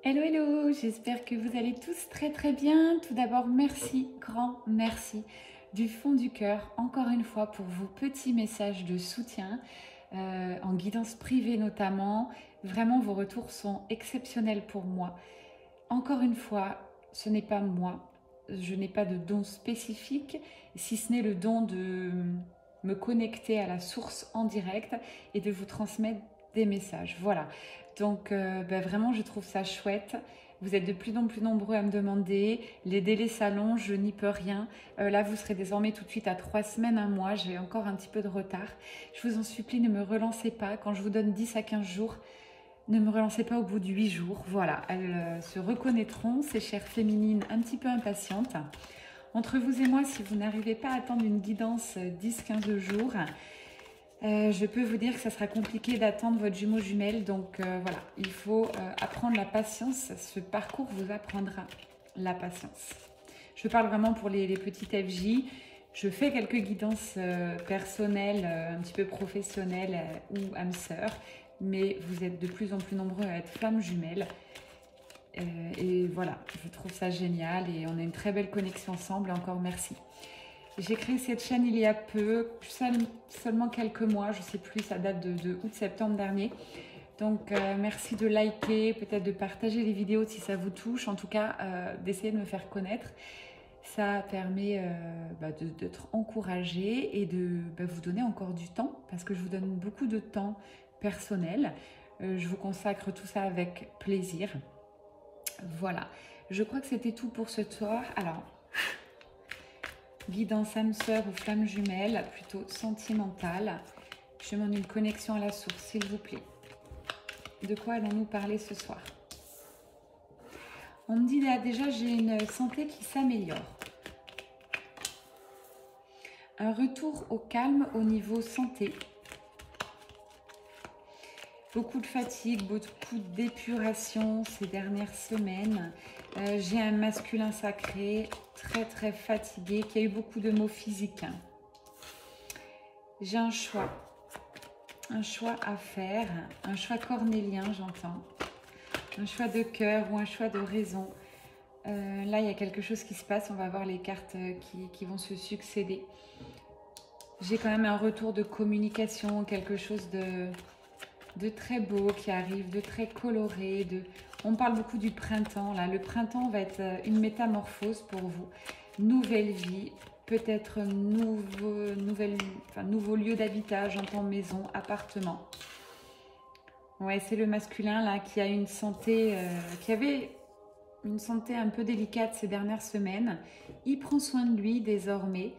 Hello, hello, j'espère que vous allez tous très bien. Tout d'abord, merci, grand merci du fond du cœur, encore une fois, pour vos petits messages de soutien, en guidance privée notamment. Vraiment, vos retours sont exceptionnels pour moi. Encore une fois, ce n'est pas moi, je n'ai pas de don spécifique, si ce n'est le don de me connecter à la source en direct et de vous transmettre des messages. Voilà. Donc vraiment, je trouve ça chouette. Vous êtes de plus en plus nombreux à me demander. Les délais s'allongent, je n'y peux rien. Là, vous serez désormais tout de suite à 3 semaines, un mois. J'ai encore un petit peu de retard. Je vous en supplie, ne me relancez pas. Quand je vous donne 10 à 15 jours, ne me relancez pas au bout de 8 jours. Voilà, elles se reconnaîtront, ces chères féminines un petit peu impatientes. Entre vous et moi, si vous n'arrivez pas à attendre une guidance 10-15 jours, je peux vous dire que ça sera compliqué d'attendre votre jumeau jumelle. Donc voilà, il faut apprendre la patience. Ce parcours vous apprendra la patience. Je parle vraiment pour les petites FJ. Je fais quelques guidances personnelles, un petit peu professionnelles ou âme sœur. Mais vous êtes de plus en plus nombreux à être flammes jumelles. Et voilà, je trouve ça génial et on a une très belle connexion ensemble. Et encore merci. J'ai créé cette chaîne il y a peu, seulement quelques mois, je ne sais plus, ça date de août-septembre dernier. Donc merci de liker, peut-être de partager les vidéos si ça vous touche, en tout cas d'essayer de me faire connaître. Ça permet d'être encouragé et de vous donner encore du temps, parce que je vous donne beaucoup de temps personnel. Je vous consacre tout ça avec plaisir. Voilà, je crois que c'était tout pour ce soir. Alors, guidance âme sœur ou flamme jumelle, plutôt sentimentale. Je demande une connexion à la source, s'il vous plaît. De quoi allons-nous parler ce soir? On me dit là, déjà, j'ai une santé qui s'améliore. Un retour au calme au niveau santé. Beaucoup de fatigue, beaucoup d'épuration ces dernières semaines. J'ai un masculin sacré très fatigué qui a eu beaucoup de maux physiques. J'ai un choix à faire, un choix cornélien j'entends, un choix de cœur ou un choix de raison. Là il y a quelque chose qui se passe, on va voir les cartes qui vont se succéder. J'ai quand même un retour de communication, quelque chose de très beau qui arrive, de très coloré. On parle beaucoup du printemps. Là. Le printemps va être une métamorphose pour vous. Nouvelle vie, peut-être nouveau lieu d'habitat, j'entends maison, appartement. Ouais, c'est le masculin là qui a une santé, qui avait une santé un peu délicate ces dernières semaines. Il prend soin de lui désormais.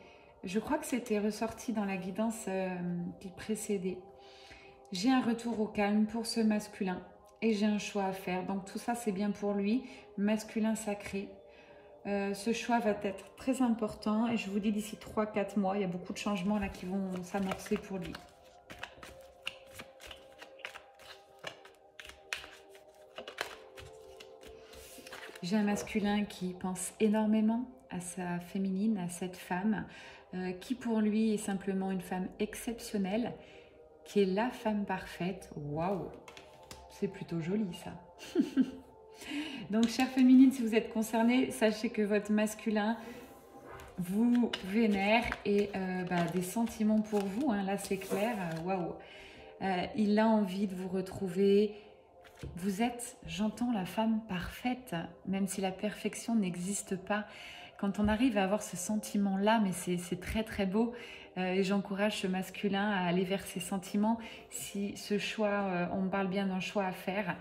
Je crois que c'était ressorti dans la guidance qui précédait. J'ai un retour au calme pour ce masculin et j'ai un choix à faire. Donc tout ça, c'est bien pour lui, masculin sacré. Ce choix va être très important et je vous dis d'ici 3-4 mois, il y a beaucoup de changements là qui vont s'amorcer pour lui. J'ai un masculin qui pense énormément à sa féminine, à cette femme, qui pour lui est simplement une femme exceptionnelle, qui est la femme parfaite. Waouh, c'est plutôt joli ça. Donc, chère féminine, si vous êtes concernée, sachez que votre masculin vous vénère et des sentiments pour vous. Hein, là, c'est clair. Waouh. Il a envie de vous retrouver. Vous êtes, j'entends, la femme parfaite, même si la perfection n'existe pas. Quand on arrive à avoir ce sentiment-là, mais c'est très beau. Et j'encourage ce masculin à aller vers ses sentiments. Si ce choix, on parle bien d'un choix à faire.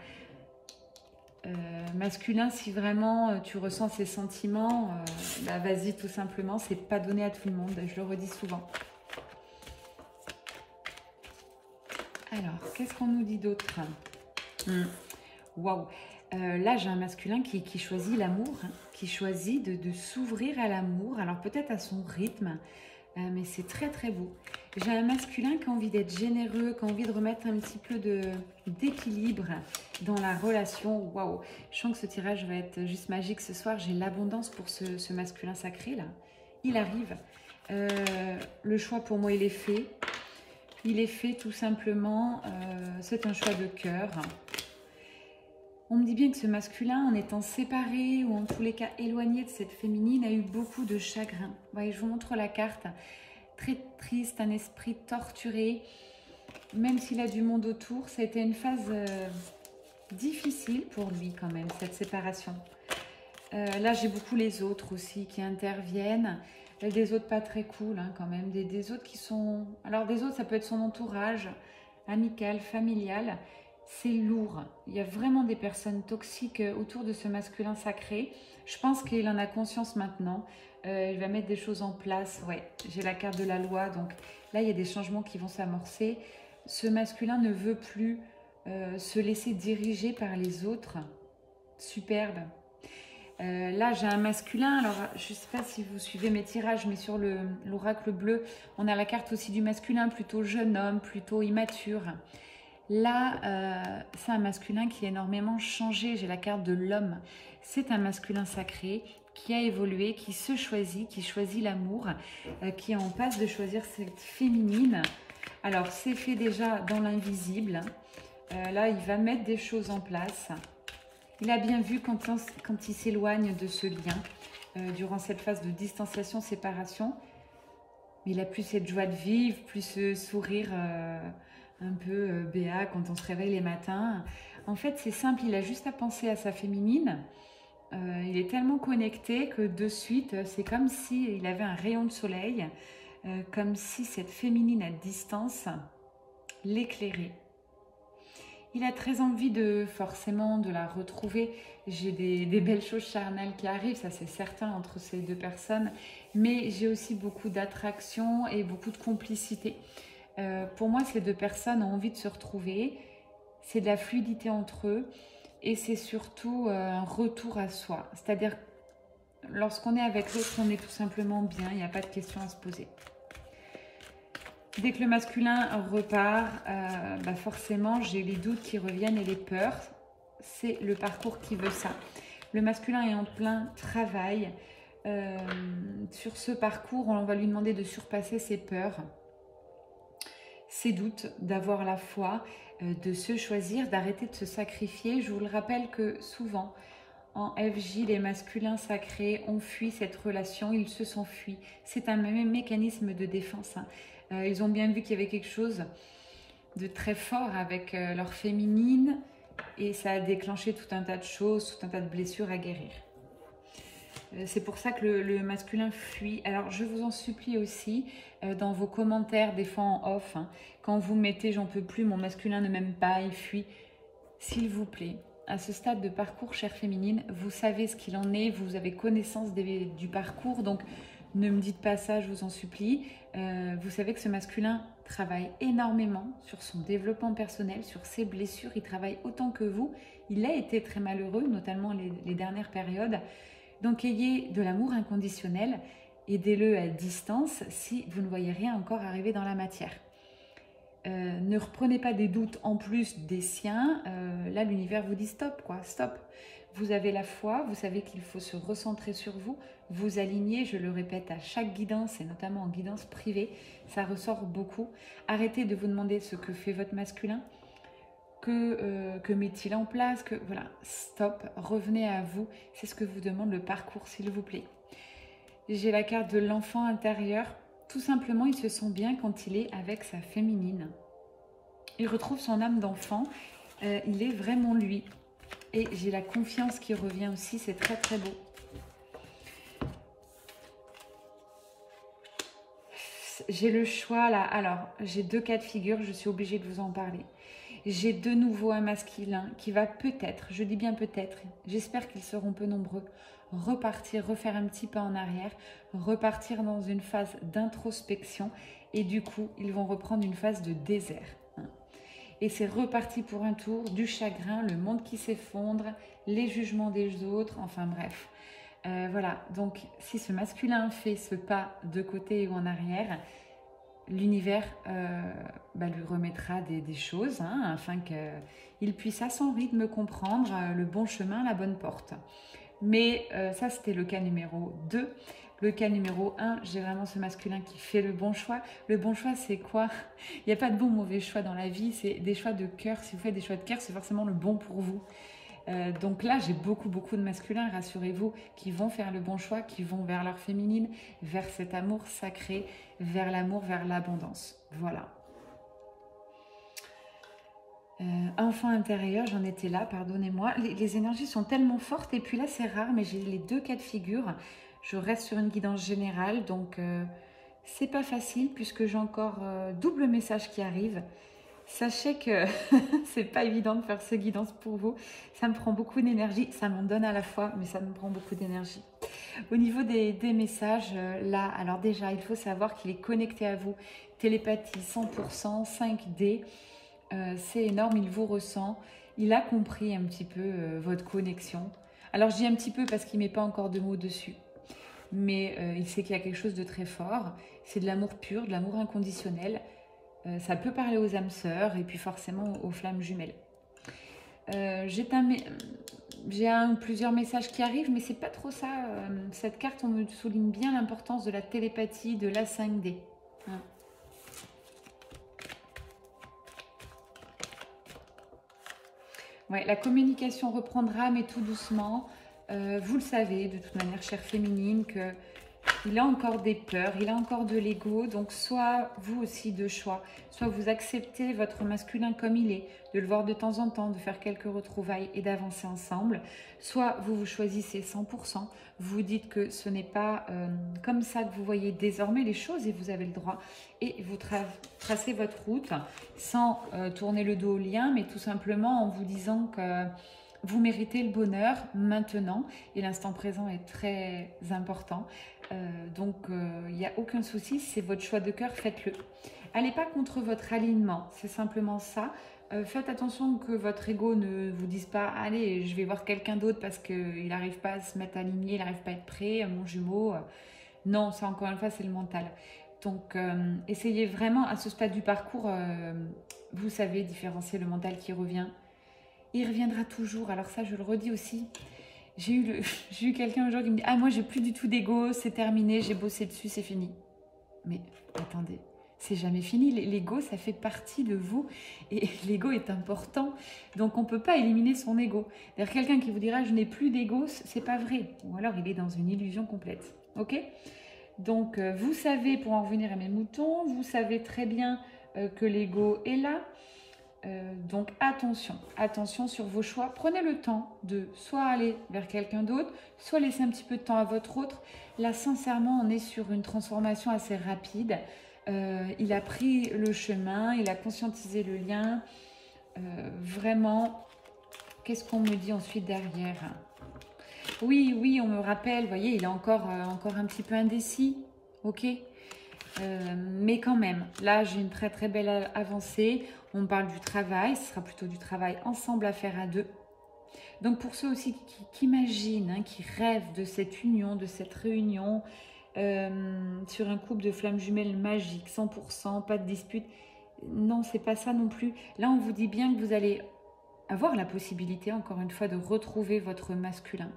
Masculin, si vraiment tu ressens ces sentiments, vas-y tout simplement, c'est pas donné à tout le monde, je le redis souvent. Alors, qu'est-ce qu'on nous dit d'autre? Waouh. Là, j'ai un masculin qui choisit l'amour, hein, qui choisit de s'ouvrir à l'amour, alors peut-être à son rythme, mais c'est très beau. J'ai un masculin qui a envie d'être généreux, qui a envie de remettre un petit peu d'équilibre dans la relation. Waouh, je sens que ce tirage va être juste magique ce soir. J'ai l'abondance pour ce masculin sacré là. Il arrive. Le choix pour moi, il est fait. Il est fait tout simplement. C'est un choix de cœur. On me dit bien que ce masculin, en étant séparé ou en tous les cas éloigné de cette féminine, a eu beaucoup de chagrin. Vous voyez, je vous montre la carte. Très triste, un esprit torturé. Même s'il a du monde autour, ça a été une phase difficile pour lui quand même, cette séparation. Là, j'ai beaucoup les autres aussi qui interviennent. Des autres pas très cool hein, quand même. Des autres qui sont... Alors des autres, ça peut être son entourage, amical, familial. C'est lourd. Il y a vraiment des personnes toxiques autour de ce masculin sacré. Je pense qu'il en a conscience maintenant. Il va mettre des choses en place. Ouais, j'ai la carte de la loi. Donc là, il y a des changements qui vont s'amorcer. Ce masculin ne veut plus se laisser diriger par les autres. Superbe. Là, j'ai un masculin. Alors, je ne sais pas si vous suivez mes tirages, mais sur l'oracle bleu, on a la carte aussi du masculin, plutôt jeune homme, plutôt immature. Là, c'est un masculin qui a énormément changé. J'ai la carte de l'homme. C'est un masculin sacré qui a évolué, qui se choisit, qui choisit l'amour, qui est en passe de choisir cette féminine. Alors, c'est fait déjà dans l'invisible. Là, il va mettre des choses en place. Il a bien vu quand il s'éloigne de ce lien, durant cette phase de distanciation, séparation. Il a plus cette joie de vivre, plus ce sourire un peu béat quand on se réveille les matins. En fait, c'est simple, il a juste à penser à sa féminine. Il est tellement connecté que de suite, c'est comme s'il avait un rayon de soleil, comme si cette féminine à distance l'éclairait. Il a très envie forcément de la retrouver. J'ai des belles choses charnelles qui arrivent, ça c'est certain, entre ces deux personnes. Mais j'ai aussi beaucoup d'attraction et beaucoup de complicité. Pour moi, ces deux personnes ont envie de se retrouver. C'est de la fluidité entre eux. Et c'est surtout un retour à soi. C'est-à-dire, lorsqu'on est avec l'autre, on est tout simplement bien. Il n'y a pas de question à se poser. Dès que le masculin repart, forcément, j'ai les doutes qui reviennent et les peurs. C'est le parcours qui veut ça. Le masculin est en plein travail. Sur ce parcours, on va lui demander de surpasser ses peurs, ses doutes, d'avoir la foi, de se choisir, d'arrêter de se sacrifier. Je vous le rappelle que souvent, en FJ, les masculins sacrés ont fui cette relation, ils se sont fuis. C'est un même mécanisme de défense. Ils ont bien vu qu'il y avait quelque chose de très fort avec leur féminine et ça a déclenché tout un tas de choses, tout un tas de blessures à guérir. C'est pour ça que le masculin fuit. Alors, je vous en supplie aussi, dans vos commentaires, des fois en off, hein, quand vous mettez « j'en peux plus, mon masculin ne m'aime pas, il fuit », s'il vous plaît, à ce stade de parcours, chère féminine, vous savez ce qu'il en est, vous avez connaissance du parcours, donc ne me dites pas ça, je vous en supplie. Vous savez que ce masculin travaille énormément sur son développement personnel, sur ses blessures, il travaille autant que vous. Il a été très malheureux, notamment les dernières périodes. Donc ayez de l'amour inconditionnel, aidez-le à distance si vous ne voyez rien encore arriver dans la matière. Ne reprenez pas des doutes en plus des siens. Là, l'univers vous dit stop, quoi, stop. Vous avez la foi, vous savez qu'il faut se recentrer sur vous, vous aligner, je le répète à chaque guidance et notamment en guidance privée, ça ressort beaucoup. Arrêtez de vous demander ce que fait votre masculin, que met-il en place, voilà, stop, revenez à vous, c'est ce que vous demande le parcours, s'il vous plaît. J'ai la carte de l'enfant intérieur. Tout simplement, il se sent bien quand il est avec sa féminine. Il retrouve son âme d'enfant. Il est vraiment lui. Et j'ai la confiance qui revient aussi. C'est très, très beau. J'ai le choix là. Alors, j'ai deux cas de figure. Je suis obligée de vous en parler. J'ai de nouveau un masculin qui va peut-être, je dis bien peut-être, j'espère qu'ils seront peu nombreux, repartir, refaire un petit pas en arrière, repartir dans une phase d'introspection et du coup, ils vont reprendre une phase de désert. Et c'est reparti pour un tour, du chagrin, le monde qui s'effondre, les jugements des autres, enfin bref. Voilà, donc si ce masculin fait ce pas de côté ou en arrière, l'univers lui remettra des choses afin qu'il puisse à son rythme comprendre le bon chemin, la bonne porte. Mais ça, c'était le cas numéro 2. Le cas numéro 1, j'ai vraiment ce masculin qui fait le bon choix. Le bon choix, c'est quoi? Il n'y a pas de bon ou mauvais choix dans la vie, c'est des choix de cœur. Si vous faites des choix de cœur, c'est forcément le bon pour vous. Donc là, j'ai beaucoup de masculins, rassurez-vous, qui vont faire le bon choix, qui vont vers leur féminine, vers cet amour sacré, vers l'amour, vers l'abondance. Voilà. Enfant intérieur, j'en étais là, pardonnez-moi. Les énergies sont tellement fortes et puis là, c'est rare, mais j'ai les deux cas de figure. Je reste sur une guidance générale, donc c'est pas facile puisque j'ai encore double message qui arrive. Sachez que c'est pas évident de faire ce guidance pour vous. Ça me prend beaucoup d'énergie. Ça m'en donne à la fois, mais ça me prend beaucoup d'énergie. Au niveau des messages, là, alors déjà, il faut savoir qu'il est connecté à vous. Télépathie 100%, 5D. C'est énorme, il vous ressent. Il a compris un petit peu votre connexion. Alors, je dis un petit peu parce qu'il ne met pas encore de mots dessus. Mais il sait qu'il y a quelque chose de très fort. C'est de l'amour pur, de l'amour inconditionnel. Ça peut parler aux âmes sœurs et puis forcément aux flammes jumelles. J'ai plusieurs messages qui arrivent, mais c'est pas trop ça. Cette carte, on me souligne bien l'importance de la télépathie, de la 5D. Hein. Ouais, la communication reprendra, mais tout doucement. Vous le savez, de toute manière, chère féminine, que il a encore des peurs, il a encore de l'ego, donc soit vous aussi de choix, soit vous acceptez votre masculin comme il est, de le voir de temps en temps, de faire quelques retrouvailles et d'avancer ensemble, soit vous vous choisissez 100%, vous dites que ce n'est pas comme ça que vous voyez désormais les choses et vous avez le droit, et vous tracez votre route sans tourner le dos au lien, mais tout simplement en vous disant que vous méritez le bonheur maintenant et l'instant présent est très important. Donc, il n'y a aucun souci, c'est votre choix de cœur, faites-le. Allez pas contre votre alignement, c'est simplement ça. Faites attention que votre ego ne vous dise pas « Allez, je vais voir quelqu'un d'autre parce qu'il n'arrive pas à se mettre aligné, il n'arrive pas à être prêt, mon jumeau. » Non, ça encore une fois, c'est le mental. Donc, essayez vraiment à ce stade du parcours, vous savez différencier le mental qui revient. Il reviendra toujours, alors ça, je le redis aussi. J'ai eu quelqu'un aujourd'hui qui me dit « Ah, moi, j'ai plus du tout d'ego, c'est terminé, j'ai bossé dessus, c'est fini. » Mais attendez, c'est jamais fini. L'ego, ça fait partie de vous et l'ego est important. Donc, on ne peut pas éliminer son ego. D'ailleurs, quelqu'un qui vous dira « Je n'ai plus d'ego », c'est pas vrai. Ou alors, il est dans une illusion complète. Ok ? Donc, vous savez, pour en revenir à mes moutons, vous savez très bien que l'ego est là. Donc attention sur vos choix. Prenez le temps de soit aller vers quelqu'un d'autre, soit laisser un petit peu de temps à votre autre. Là, sincèrement, on est sur une transformation assez rapide. Il a pris le chemin, il a conscientisé le lien. Vraiment, qu'est-ce qu'on me dit ensuite derrière? Oui, on me rappelle, vous voyez, il est encore un petit peu indécis. Ok. Mais quand même, là j'ai une très belle avancée. On parle du travail, ce sera plutôt du travail ensemble à faire à deux. Donc pour ceux aussi qui imaginent, hein, qui rêvent de cette union, de cette réunion, sur un couple de flammes jumelles magiques, 100%, pas de dispute. Non, c'est pas ça non plus. Là on vous dit bien que vous allez avoir la possibilité, encore une fois, de retrouver votre masculin.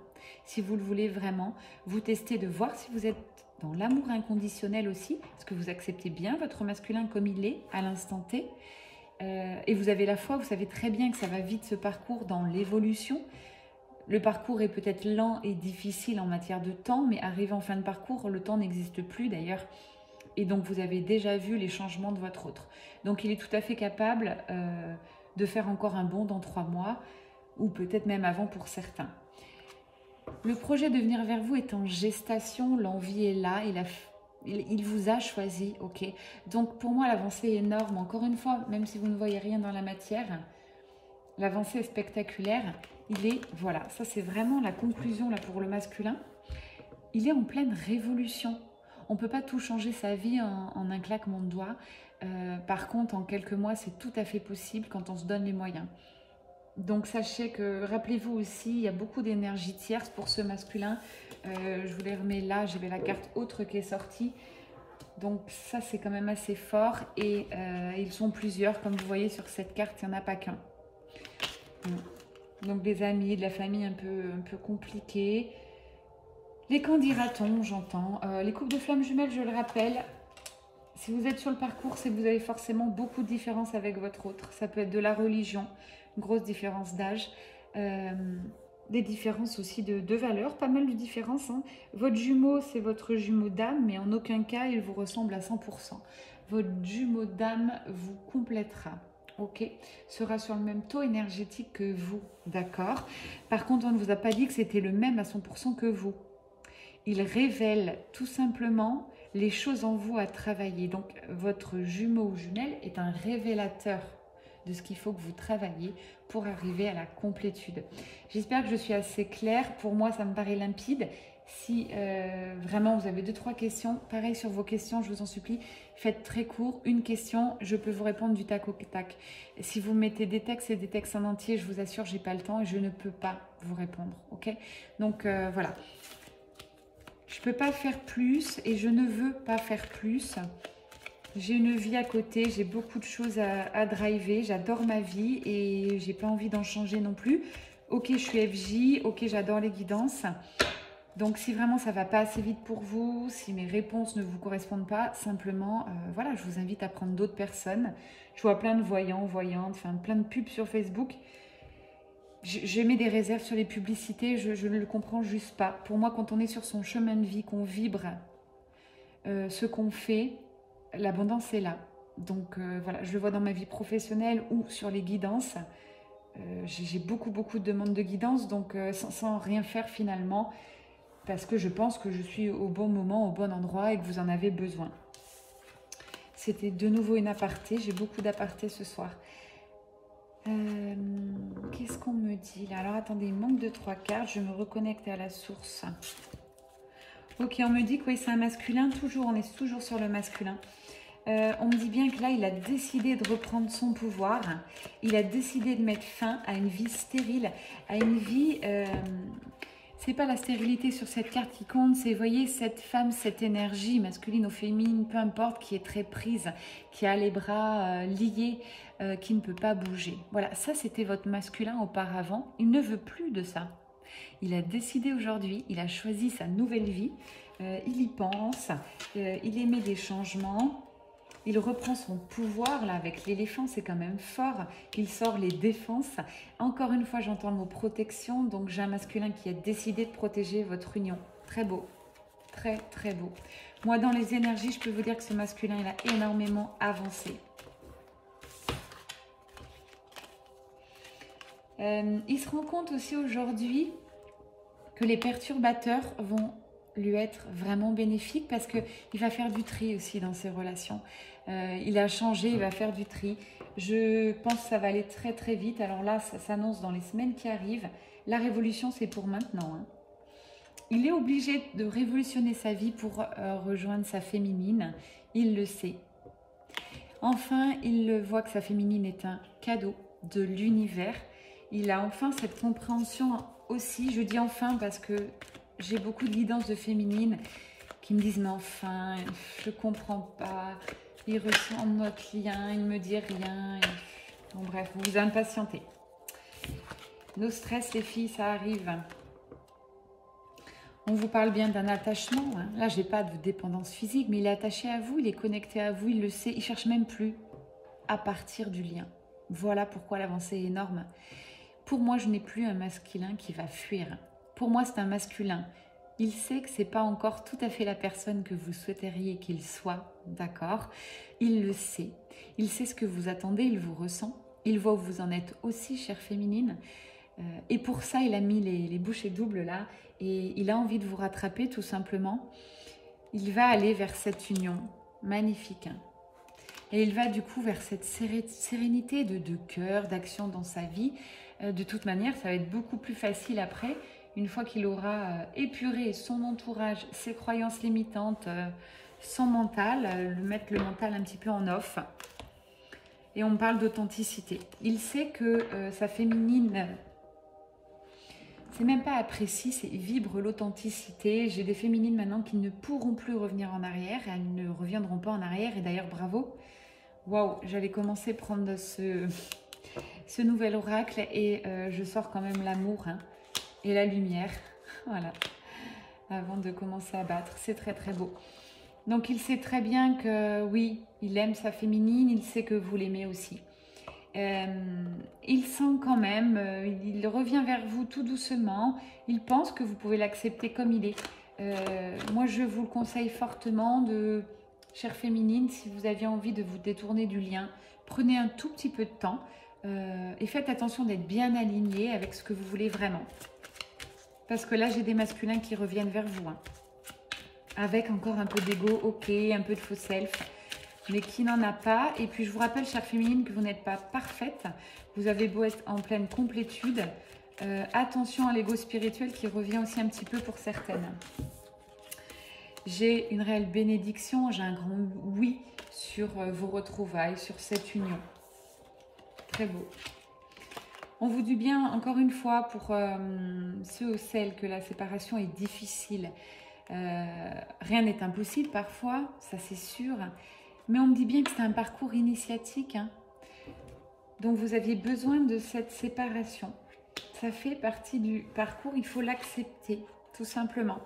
Si vous le voulez vraiment, vous testez de voir si vous êtes dans l'amour inconditionnel aussi, est-ce que vous acceptez bien votre masculin comme il est à l'instant T, et vous avez la foi, vous savez très bien que ça va vite ce parcours dans l'évolution. Le parcours est peut-être lent et difficile en matière de temps, mais arrivé en fin de parcours, le temps n'existe plus d'ailleurs, et donc vous avez déjà vu les changements de votre autre. Donc il est tout à fait capable de faire encore un bond dans 3 mois, ou peut-être même avant pour certains. Le projet de venir vers vous est en gestation, l'envie est là, il vous a choisi, ok. Donc pour moi l'avancée est énorme, encore une fois, même si vous ne voyez rien dans la matière, l'avancée est spectaculaire. Voilà, ça c'est vraiment la conclusion là pour le masculin. Il est en pleine révolution. On ne peut pas tout changer sa vie en un claquement de doigts. Par contre, en quelques mois, c'est tout à fait possible quand on se donne les moyens. Donc sachez que, rappelez-vous aussi, il y a beaucoup d'énergie tierce pour ce masculin. Je vous les remets là, j'avais la carte autre qui est sortie. Donc ça c'est quand même assez fort et ils sont plusieurs, comme vous voyez sur cette carte, il n'y en a pas qu'un. Donc des amis, de la famille un peu compliqués. Les qu'en dira-t-on, j'entends. Les couples de flammes jumelles, je le rappelle, si vous êtes sur le parcours, c'est que vous avez forcément beaucoup de différences avec votre autre. Ça peut être de la religion, une grosse différence d'âge. des différences aussi de valeurs, pas mal de différences. Hein. Votre jumeau, c'est votre jumeau d'âme, mais en aucun cas, il vous ressemble à 100%. Votre jumeau d'âme vous complétera, ok? Sera sur le même taux énergétique que vous, d'accord? Par contre, on ne vous a pas dit que c'était le même à 100% que vous. Il révèle tout simplement les choses en vous à travailler. Donc, votre jumeau ou jumelle est un révélateur de ce qu'il faut que vous travaillez pour arriver à la complétude. J'espère que je suis assez claire. Pour moi, ça me paraît limpide. Si vraiment vous avez 2-3 questions, pareil sur vos questions, je vous en supplie, faites très court. Une question, je peux vous répondre du tac au tac. Si vous mettez des textes et des textes en entier, je vous assure, j'ai pas le temps et je ne peux pas vous répondre. Ok? Donc voilà. Je ne peux pas faire plus et je ne veux pas faire plus. J'ai une vie à côté, j'ai beaucoup de choses à driver, j'adore ma vie et j'ai pas envie d'en changer non plus. Ok, je suis FJ, ok, j'adore les guidances. Donc si vraiment ça va pas assez vite pour vous, si mes réponses ne vous correspondent pas, simplement, voilà, je vous invite à prendre d'autres personnes. Je vois plein de voyants, voyantes, enfin plein de pubs sur Facebook. Je mets des réserves sur les publicités, je ne le comprends juste pas. Pour moi, quand on est sur son chemin de vie, qu'on vibre ce qu'on fait, l'abondance est là. Donc voilà, je le vois dans ma vie professionnelle ou sur les guidances. J'ai beaucoup de demandes de guidance, donc sans rien faire finalement, parce que je pense que je suis au bon moment, au bon endroit et que vous en avez besoin. C'était de nouveau une aparté, j'ai beaucoup d'apartés ce soir. Qu'est-ce qu'on me dit là? Alors attendez, il manque de 3 cartes, je me reconnecte à la source. Ok, on me dit que oui, c'est un masculin, toujours, on est toujours sur le masculin. On me dit bien que là, il a décidé de reprendre son pouvoir. Il a décidé de mettre fin à une vie stérile, à une vie... c'est pas la stérilité sur cette carte qui compte, c'est, vous voyez, cette femme, cette énergie masculine ou féminine, peu importe, qui est très prise, qui a les bras liés, qui ne peut pas bouger. Voilà, ça c'était votre masculin auparavant. Il ne veut plus de ça. Il a décidé aujourd'hui, il a choisi sa nouvelle vie, il y pense, il émet des changements. Il reprend son pouvoir, là, avec l'éléphant, c'est quand même fort. Il sort les défenses. Encore une fois, j'entends le mot protection. Donc, j'ai un masculin qui a décidé de protéger votre union. Très beau. Très beau. Moi, dans les énergies, je peux vous dire que ce masculin, il a énormément avancé. Il se rend compte aussi aujourd'hui que les perturbateurs vont lui être vraiment bénéfiques parce qu'il va faire du tri aussi dans ses relations. Il a changé, il va faire du tri. Je pense que ça va aller très vite. Alors là, ça s'annonce dans les semaines qui arrivent. La révolution, c'est pour maintenant. Hein. Il est obligé de révolutionner sa vie pour rejoindre sa féminine. Il le sait. Enfin, il voit que sa féminine est un cadeau de l'univers. Il a enfin cette compréhension aussi. Je dis enfin parce que j'ai beaucoup de guidance de féminine qui me disent mais enfin, je comprends pas. Il ressent notre lien, il me dit rien. Bon bref, vous vous impatientez. Nos stress, les filles, ça arrive. On vous parle bien d'un attachement. Hein. Là, j'ai pas de dépendance physique, mais il est attaché à vous, il est connecté à vous, il le sait. Il cherche même plus à partir du lien. Voilà pourquoi l'avancée est énorme. Pour moi, je n'ai plus un masculin qui va fuir. Pour moi, c'est un masculin. Il sait que ce n'est pas encore tout à fait la personne que vous souhaiteriez qu'il soit, d'accord? Il le sait. Il sait ce que vous attendez, il vous ressent. Il voit où vous en êtes aussi, chère féminine. Et pour ça, il a mis les bouchées doubles là. Et il a envie de vous rattraper tout simplement. Il va aller vers cette union magnifique. Hein. Et il va du coup vers cette sérénité de cœur, d'action dans sa vie. De toute manière, ça va être beaucoup plus facile après, une fois qu'il aura épuré son entourage, ses croyances limitantes, son mental, mettre le mental un petit peu en off. Et on parle d'authenticité. Il sait que sa féminine, c'est même pas apprécie, c'est vibre l'authenticité. J'ai des féminines maintenant qui ne pourront plus revenir en arrière. Elles ne reviendront pas en arrière. Et d'ailleurs, bravo. Waouh, j'allais commencer à prendre ce nouvel oracle et je sors quand même l'amour hein, et la lumière. Voilà. Avant de commencer à battre. C'est très beau. Donc, il sait très bien que oui, il aime sa féminine. Il sait que vous l'aimez aussi. Il sent quand même, il revient vers vous tout doucement, il pense que vous pouvez l'accepter comme il est. Moi, je vous le conseille fortement, chère féminine, si vous aviez envie de vous détourner du lien, prenez un tout petit peu de temps et faites attention d'être bien aligné avec ce que vous voulez vraiment. Parce que là, j'ai des masculins qui reviennent vers vous, hein, avec encore un peu d'ego, ok, un peu de faux self, mais qui n'en a pas. Et puis, je vous rappelle, chère féminine, que vous n'êtes pas parfaite. Vous avez beau être en pleine complétude. Attention à l'ego spirituel qui revient aussi un petit peu pour certaines. J'ai une réelle bénédiction, j'ai un grand oui sur vos retrouvailles, sur cette union. Très beau. On vous dit bien, encore une fois, pour ceux ou celles que la séparation est difficile. Rien n'est impossible parfois, ça c'est sûr. Mais on me dit bien que c'est un parcours initiatique. Hein. Donc vous aviez besoin de cette séparation. Ça fait partie du parcours, il faut l'accepter, tout simplement.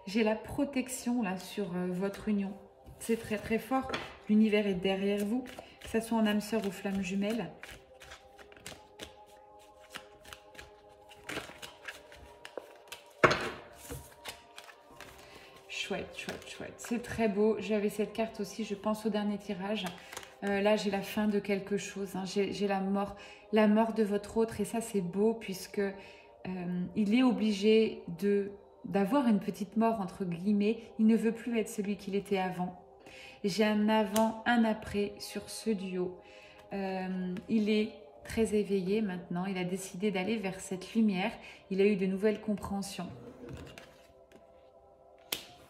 J'ai la protection là sur votre union. C'est très très fort. L'univers est derrière vous, que ce soit en âme sœur ou flamme jumelle. Chouette, chouette, chouette. C'est très beau. J'avais cette carte aussi, je pense au dernier tirage. Là, j'ai la fin de quelque chose. Hein. J'ai la mort de votre autre. Et ça, c'est beau puisque il est obligé d'avoir une petite mort, entre guillemets. Il ne veut plus être celui qu'il était avant. J'ai un avant, un après sur ce duo. Il est très éveillé maintenant. Il a décidé d'aller vers cette lumière. Il a eu de nouvelles compréhensions.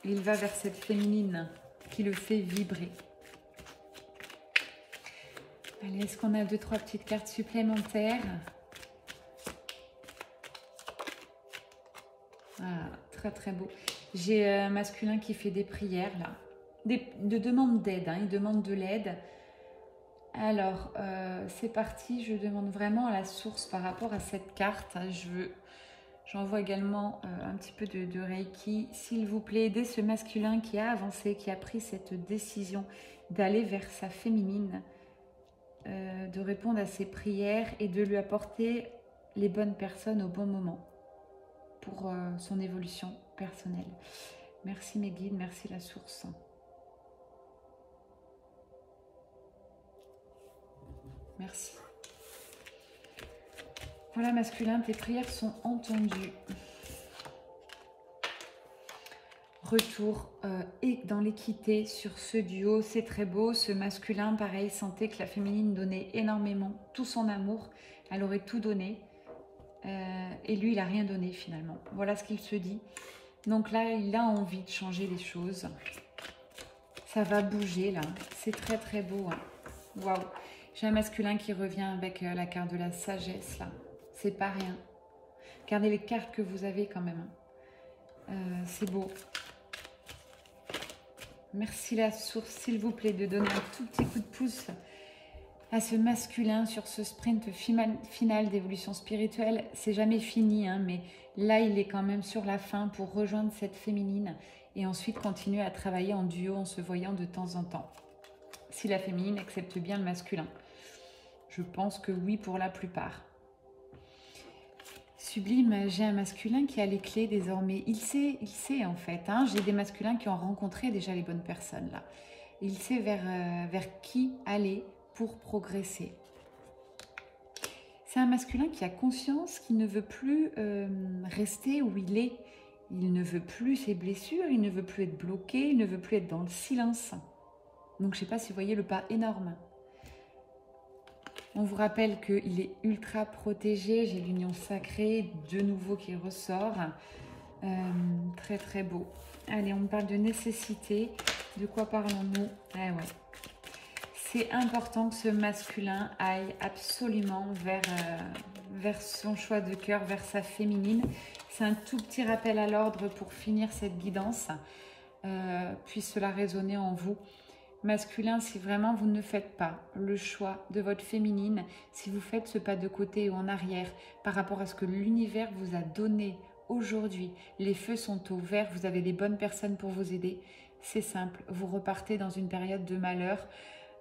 Il va vers cette féminine qui le fait vibrer. Allez, est-ce qu'on a 2-3 petites cartes supplémentaires? Ah, très très beau. J'ai un masculin qui fait des prières là. De demande d'aide, hein, il demande de l'aide. Alors, c'est parti, je demande vraiment à la source par rapport à cette carte. J'envoie également un petit peu de Reiki. S'il vous plaît, aidez ce masculin qui a avancé, qui a pris cette décision d'aller vers sa féminine, de répondre à ses prières et de lui apporter les bonnes personnes au bon moment pour son évolution personnelle. Merci mes guides, merci la source. Merci. Voilà masculin, tes prières sont entendues. Retour et dans l'équité sur ce duo, c'est très beau. Ce masculin, pareil, sentait que la féminine donnait énormément, tout son amour. Elle aurait tout donné. Et lui, il n'a rien donné finalement. Voilà ce qu'il se dit. Donc là, il a envie de changer les choses. Ça va bouger là. C'est très très beau. Hein. Waouh. J'ai un masculin qui revient avec la carte de la sagesse là. C'est pas rien. Regardez les cartes que vous avez quand même. C'est beau. Merci la source, s'il vous plaît, de donner un tout petit coup de pouce à ce masculin sur ce sprint final d'évolution spirituelle. C'est jamais fini, hein, mais là, il est quand même sur la fin pour rejoindre cette féminine et ensuite continuer à travailler en duo en se voyant de temps en temps. Si la féminine accepte bien le masculin. Je pense que oui pour la plupart. Sublime, j'ai un masculin qui a les clés désormais. Il sait en fait. Hein, j'ai des masculins qui ont rencontré déjà les bonnes personnes là. Il sait vers qui aller pour progresser. C'est un masculin qui a conscience qu'il ne veut plus rester où il est. Il ne veut plus ses blessures, il ne veut plus être bloqué, il ne veut plus être dans le silence. Donc je ne sais pas si vous voyez le pas énorme. On vous rappelle qu'il est ultra protégé. J'ai l'union sacrée de nouveau qui ressort. Très très beau. Allez, on parle de nécessité. De quoi parlons-nous? Ah ouais. C'est important que ce masculin aille absolument vers son choix de cœur, vers sa féminine. C'est un tout petit rappel à l'ordre pour finir cette guidance. Puisse cela résonner en vous. Masculin, si vraiment vous ne faites pas le choix de votre féminine, si vous faites ce pas de côté ou en arrière par rapport à ce que l'univers vous a donné aujourd'hui, les feux sont au vert, vous avez des bonnes personnes pour vous aider, c'est simple, vous repartez dans une période de malheur,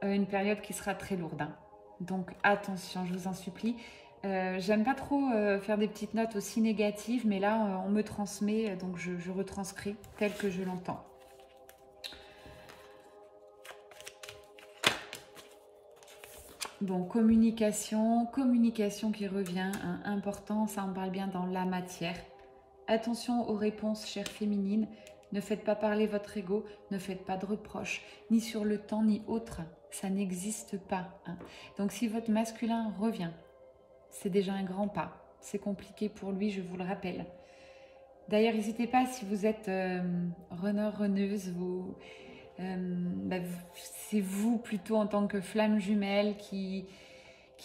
une période qui sera très lourde. Hein. Donc attention, je vous en supplie. J'aime pas trop faire des petites notes aussi négatives, mais là, on me transmet, donc je retranscris tel que je l'entends. Bon, communication qui revient, hein, important, ça on parle bien dans la matière. Attention aux réponses, chères féminines. Ne faites pas parler votre ego, ne faites pas de reproches, ni sur le temps, ni autre. Ça n'existe pas. Hein. Donc si votre masculin revient, c'est déjà un grand pas. C'est compliqué pour lui, je vous le rappelle. D'ailleurs, n'hésitez pas, si vous êtes runner, runneuse, c'est vous plutôt en tant que flamme jumelle qui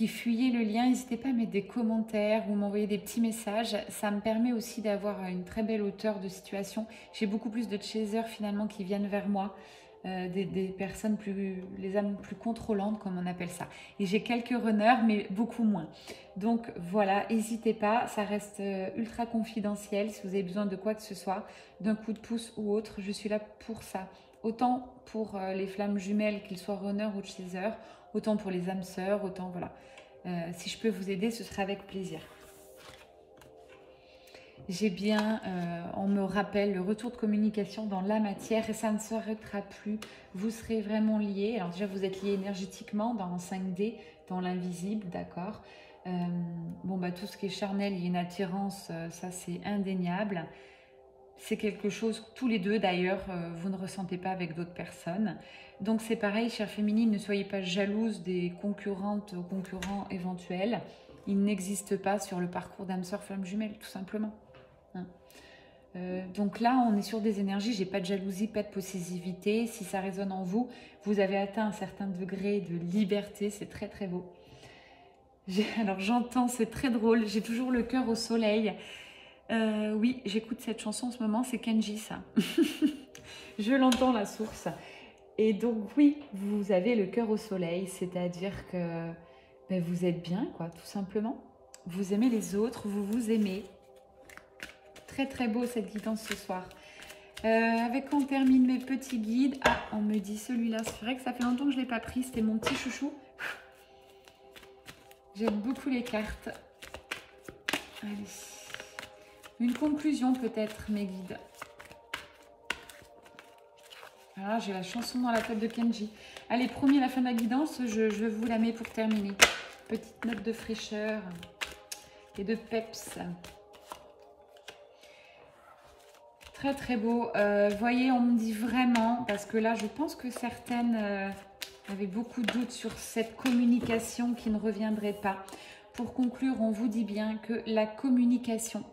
fuyez le lien, n'hésitez pas à mettre des commentaires ou m'envoyer des petits messages. Ça me permet aussi d'avoir une très belle hauteur de situation. J'ai beaucoup plus de chasers finalement qui viennent vers moi, des personnes les âmes plus contrôlantes comme on appelle ça. Et j'ai quelques runners mais beaucoup moins. Donc voilà, n'hésitez pas, ça reste ultra confidentiel. Si vous avez besoin de quoi que ce soit, d'un coup de pouce ou autre, je suis là pour ça. Autant pour les flammes jumelles, qu'ils soient runners ou chasers, autant pour les âmes sœurs, autant voilà. Si je peux vous aider, ce sera avec plaisir. J'ai bien, on me rappelle, le retour de communication dans la matière et ça ne s'arrêtera plus. Vous serez vraiment liés. Alors déjà, vous êtes liés énergétiquement dans 5D, dans l'invisible, d'accord. Bon, bah, tout ce qui est charnel, il y a une attirance, ça c'est indéniable. C'est quelque chose, tous les deux d'ailleurs, vous ne ressentez pas avec d'autres personnes. Donc c'est pareil, chère féminine, ne soyez pas jalouse des concurrentes ou concurrents éventuels. Ils n'existent pas sur le parcours d'âme sœur flamme jumelle, tout simplement. Hein. Donc là, on est sur des énergies, j'ai pas de jalousie, pas de possessivité. Si ça résonne en vous, vous avez atteint un certain degré de liberté, c'est très très beau. Alors j'entends, c'est très drôle, j'ai toujours le cœur au soleil. Oui, j'écoute cette chanson en ce moment, c'est Kenji ça. Je l'entends la source. Et donc oui, vous avez le cœur au soleil, c'est-à-dire que ben, vous êtes bien, quoi, tout simplement. Vous aimez les autres, vous vous aimez. Très très beau cette guidance ce soir. Avec quoi on termine mes petits guides. Ah, on me dit celui-là, c'est vrai que ça fait longtemps que je ne l'ai pas pris, c'était mon petit chouchou. J'aime beaucoup les cartes. Allez. Une conclusion peut-être, mes guides. Alors j'ai la chanson dans la tête de Kenji. Allez, promis, à la fin de la guidance, je vous la mets pour terminer. Petite note de fraîcheur et de peps. Très très beau. Voyez, on me dit vraiment, parce que là je pense que certaines avaient beaucoup de doutes sur cette communication qui ne reviendrait pas. Pour conclure, on vous dit bien que la communication,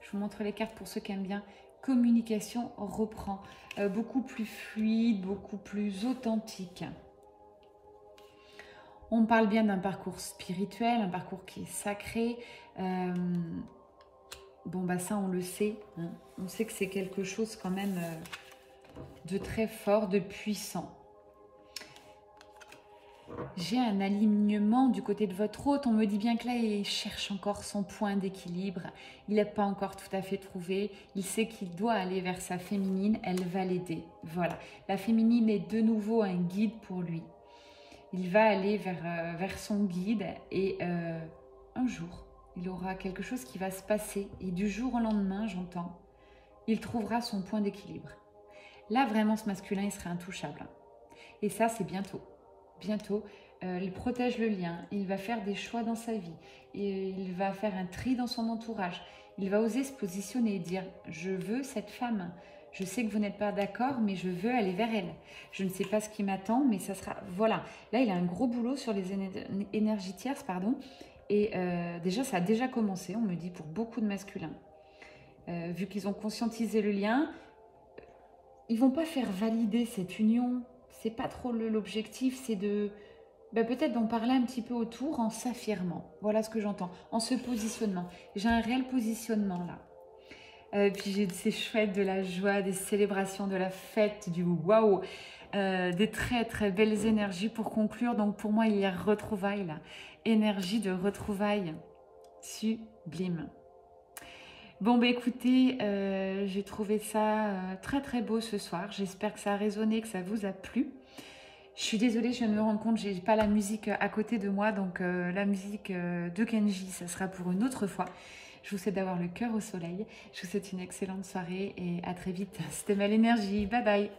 je vous montre les cartes pour ceux qui aiment bien, communication reprend, beaucoup plus fluide, beaucoup plus authentique. On parle bien d'un parcours spirituel, un parcours qui est sacré. Bon, bah ça, on le sait. Hein. On sait que c'est quelque chose quand même de très fort, de puissant. J'ai un alignement du côté de votre hôte. On me dit bien que là, il cherche encore son point d'équilibre. Il n'a pas encore tout à fait trouvé. Il sait qu'il doit aller vers sa féminine. Elle va l'aider. Voilà. La féminine est de nouveau un guide pour lui. Il va aller vers son guide et un jour, il aura quelque chose qui va se passer. Et du jour au lendemain, j'entends, il trouvera son point d'équilibre. Là, vraiment, ce masculin, il sera intouchable. Et ça, c'est bientôt. Bientôt, il protège le lien, il va faire des choix dans sa vie, et il va faire un tri dans son entourage, il va oser se positionner et dire « je veux cette femme, je sais que vous n'êtes pas d'accord, mais je veux aller vers elle, je ne sais pas ce qui m'attend, mais ça sera… » Voilà, là il a un gros boulot sur les énergies tierces, pardon, et déjà ça a déjà commencé, on me dit, pour beaucoup de masculins. Vu qu'ils ont conscientisé le lien, ils vont pas faire valider cette union. C'est pas trop l'objectif, c'est de peut-être d'en parler un petit peu autour en s'affirmant. Voilà ce que j'entends, en se positionnant. J'ai un réel positionnement là. Puis c'est chouette, de la joie, des célébrations, de la fête, du waouh, des très très belles énergies pour conclure. Donc pour moi, il y a retrouvailles là, énergie de retrouvailles sublime. Bon, écoutez, j'ai trouvé ça très très beau ce soir. J'espère que ça a résonné, que ça vous a plu. Je suis désolée, je viens de me rendre compte, j'ai pas la musique à côté de moi, donc la musique de Kenji, ça sera pour une autre fois. Je vous souhaite d'avoir le cœur au soleil. Je vous souhaite une excellente soirée et à très vite. C'était Belle Énergie. Bye bye.